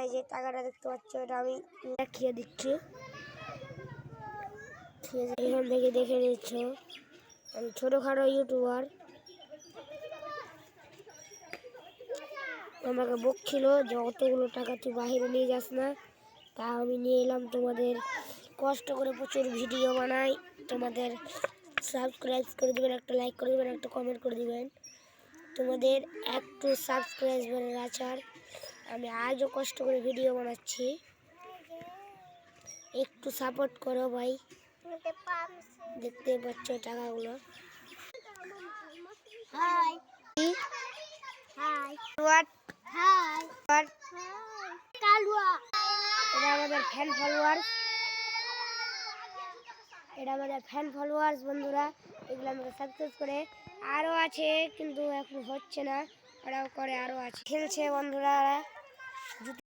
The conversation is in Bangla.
এই যে টাকাটা দেখতে পাচ্ছ, এটা আমি দেখিয়ে দিচ্ছি। এখান থেকে দেখে নিচ্ছ, আমি ছোটোখাটো ইউটিউবার। আমাকে বকছিল যে অতগুলো টাকা তুই বাইরে নিয়ে যাস না, তা আমি নিয়ে এলাম। তোমাদের কষ্ট করে প্রচুর ভিডিও বানাই, তোমাদের সাবস্ক্রাইব করে দেবেন, একটা লাইক করে দেবেন, একটা কমেন্ট করে দেবেন। তোমাদের একটু সাবস্ক্রাইবারের আচার, আমি আজও কষ্ট করে ভিডিও বানাচ্ছি, একটু সাপোর্ট করো ভাই। দেখতে পাচ্ছ টাকাগুলো। হাই হাই হাই কালুয়া, এটা আমাদের ফ্যান ফলোয়ার্স, বন্ধুরা। এগুলো আমাকে সাবস্ক্রাইব করে। আরও আছে কিন্তু এখন হচ্ছে না, ওরাও করে, আরও আছে, খেলছে বন্ধুরা।